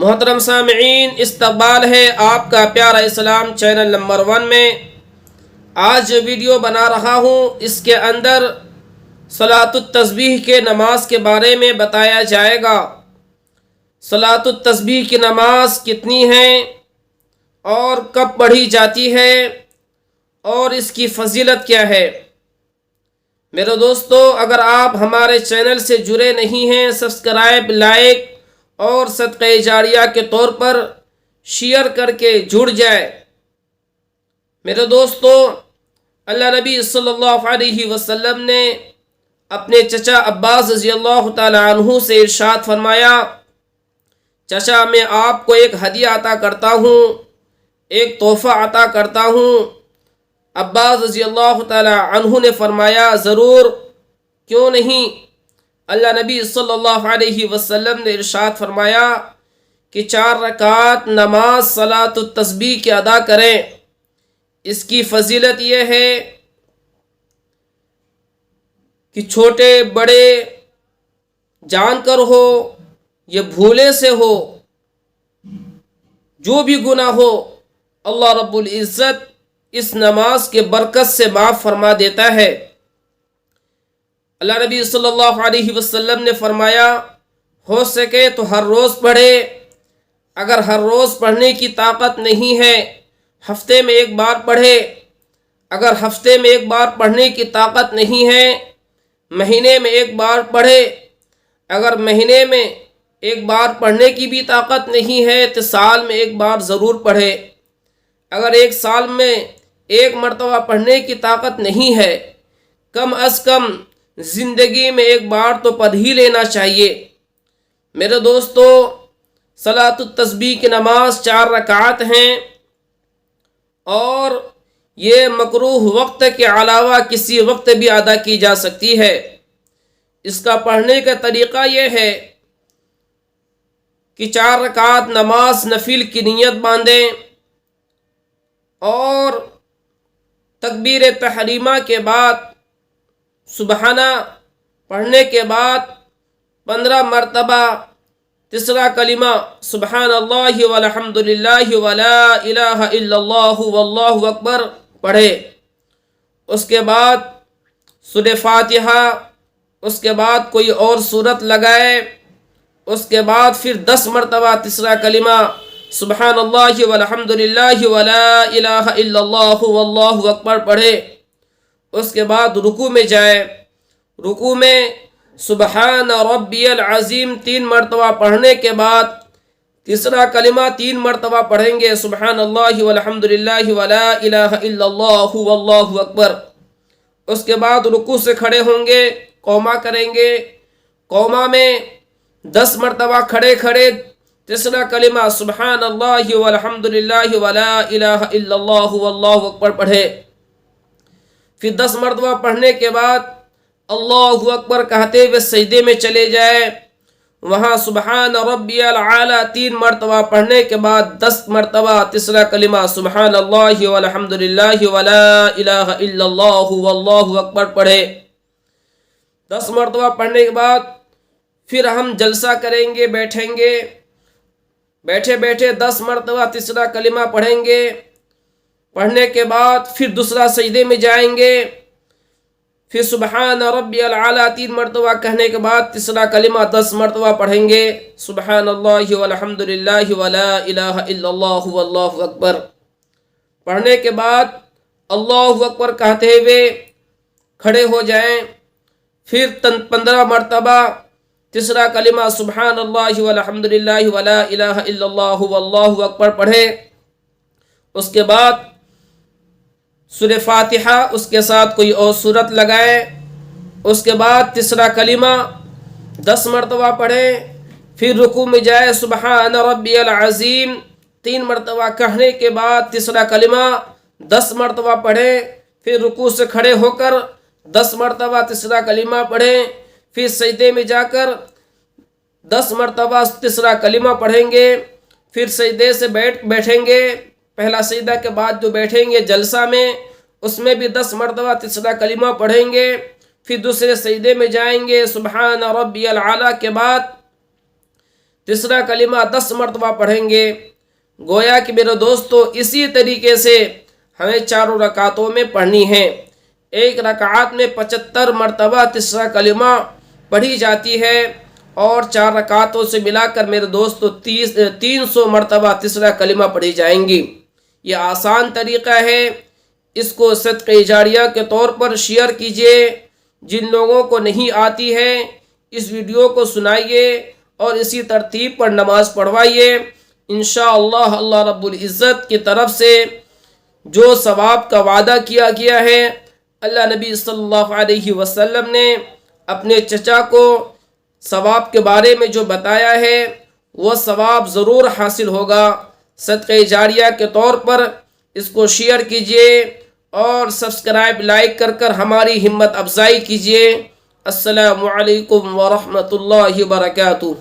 محترم سامعین، استقبال ہے آپ کا پیارا اسلام چینل نمبر 1 میں۔ آج جو ویڈیو بنا رہا ہوں اس کے اندر صلاۃ التسبیح کے نماز کے بارے میں بتایا جائے گا۔ صلاۃ التسبیح کی نماز کتنی ہے اور کب پڑھی جاتی ہے اور اس کی فضیلت کیا ہے۔ میرے دوستو، اگر آپ ہمارے چینل سے جڑے نہیں ہیں، سبسکرائب، لائک اور صدقہ جاریہ کے طور پر شیئر کر کے جڑ جائے۔ میرے دوستو، اللہ نبی صلی اللہ علیہ وسلم نے اپنے چچا عباس رضی اللہ تعالی عنہ سے ارشاد فرمایا، چچا میں آپ کو ایک ہدیہ عطا کرتا ہوں، ایک تحفہ عطا کرتا ہوں۔ عباس رضی اللہ تعالی عنہ نے فرمایا، ضرور، کیوں نہیں۔ اللہ نبی صلی اللہ علیہ وسلم نے ارشاد فرمایا کہ 4 رکعات نماز صلاۃ التسبیح کی ادا کریں۔ اس کی فضیلت یہ ہے کہ چھوٹے بڑے جان کر ہو یا بھولے سے ہو، جو بھی گناہ ہو، اللہ رب العزت اس نماز کے برکت سے معاف فرما دیتا ہے۔ اللہ نبی صلی اللہ علیہ وسلم نے فرمایا، ہو سکے تو ہر روز پڑھے، اگر ہر روز پڑھنے کی طاقت نہیں ہے ہفتے میں ایک بار پڑھے، اگر ہفتے میں ایک بار پڑھنے کی طاقت نہیں ہے مہینے میں ایک بار پڑھے، اگر مہینے میں ایک بار پڑھنے کی بھی طاقت نہیں ہے تو سال میں ایک بار ضرور پڑھے، اگر ایک سال میں ایک مرتبہ پڑھنے کی طاقت نہیں ہے کم از کم زندگی میں ایک بار تو پڑھ ہی لینا چاہیے۔ میرے دوستو، صلاۃ التسبیح کی نماز 4 رکعات ہیں اور یہ مکروہ وقت کے علاوہ کسی وقت بھی ادا کی جا سکتی ہے۔ اس کا پڑھنے کا طریقہ یہ ہے کہ 4 رکعات نماز نفل کی نیت باندھیں اور تکبیر تحریمہ کے بعد سبحانہ پڑھنے کے بعد 15 مرتبہ تیسرا کلمہ سبحان اللہ والحمد للہ ولا الہ الا اللہ واللہ اکبر پڑھے۔ اس کے بعد سورہ فاتحہ، اس کے بعد کوئی اور سورت لگائے، اس کے بعد پھر 10 مرتبہ تیسرا کلمہ سبحان اللہ والحمد للہ ولا الہ الا اللہ واللہ اکبر پڑھے۔ اس کے بعد رکوع میں جائے، رکوع میں سبحان ربی العظیم 3 مرتبہ پڑھنے کے بعد تیسرا کلمہ 3 مرتبہ پڑھیں گے، سبحان اللہ والحمد للہ ولا الہ الا اللہ واللہ اکبر۔ اس کے بعد رکوع سے کھڑے ہوں گے، قوما کریں گے، قوما میں 10 مرتبہ کھڑے کھڑے تیسرا کلمہ سبحان اللہ والحمد للہ ولا الہ الا اللہ واللہ اکبر پڑھے۔ پھر 10 مرتبہ پڑھنے کے بعد اللہ اکبر کہتے ہوئے سجدے میں چلے جائے، وہاں سبحان ربی العالی 3 مرتبہ پڑھنے کے بعد 10 مرتبہ تیسرا کلمہ سبحان اللہ والحمد للہ ولا الہ الا اللہ واللہ اکبر پڑھے۔ 10 مرتبہ پڑھنے کے بعد پھر ہم جلسہ کریں گے، بیٹھیں گے، بیٹھے بیٹھے 10 مرتبہ تیسرا کلمہ پڑھیں گے، پڑھنے کے بعد پھر دوسرا سجدے میں جائیں گے، پھر سبحان ربی العالی 3 مرتبہ کہنے کے بعد تیسرا کلمہ 10 مرتبہ پڑھیں گے، سبحان اللہ والحمد للہ ولا الہ الا اللہ واللہ اکبر۔ پڑھنے کے بعد اللہ اکبر کہتے ہوئے کھڑے ہو جائیں، پھر 15 مرتبہ تیسرا کلمہ سبحان اللہ والحمد للہ ولا الہ الا اللہ واللہ اکبر پڑھے۔ اس کے بعد سورہ فاتحہ، اس کے ساتھ کوئی اور سورت لگائے، اس کے بعد تیسرا کلمہ 10 مرتبہ پڑھے، پھر رکوع میں جائے، سبحان ربی العظیم 3 مرتبہ کہنے کے بعد تیسرا کلمہ 10 مرتبہ پڑھے، پھر رکوع سے کھڑے ہو کر 10 مرتبہ تیسرا کلمہ پڑھیں، پھر سجدے میں جا کر 10 مرتبہ تیسرا کلمہ پڑھیں گے، پھر سجدے سے بیٹھیں گے، پہلا سجدہ کے بعد جو بیٹھیں گے جلسہ میں اس میں بھی 10 مرتبہ تیسرا کلمہ پڑھیں گے، پھر دوسرے سجدے میں جائیں گے، سبحان ربی العالی کے بعد تیسرا کلمہ 10 مرتبہ پڑھیں گے۔ گویا کہ میرے دوستو اسی طریقے سے ہمیں چاروں رکعتوں میں پڑھنی ہے۔ ایک رکعت میں 75 مرتبہ تیسرا کلمہ پڑھی جاتی ہے، اور 4 رکعتوں سے ملا کر میرے دوستو 300 مرتبہ تیسرا کلمہ پڑھی جائیں گی۔ یہ آسان طریقہ ہے، اس کو صدقہ جاریہ کے طور پر شیئر کیجئے۔ جن لوگوں کو نہیں آتی ہے اس ویڈیو کو سنائیے اور اسی ترتیب پر نماز پڑھوائیے۔ انشاءاللہ اللہ رب العزت کی طرف سے جو ثواب کا وعدہ کیا گیا ہے، اللہ نبی صلی اللہ علیہ وسلم نے اپنے چچا کو ثواب کے بارے میں جو بتایا ہے وہ ثواب ضرور حاصل ہوگا۔ صدقہ جاریہ کے طور پر اس کو شیئر کیجئے اور سبسکرائب لائک کر ہماری ہمت افزائی کیجئے۔ السلام علیکم ورحمۃ اللہ وبرکاتہ۔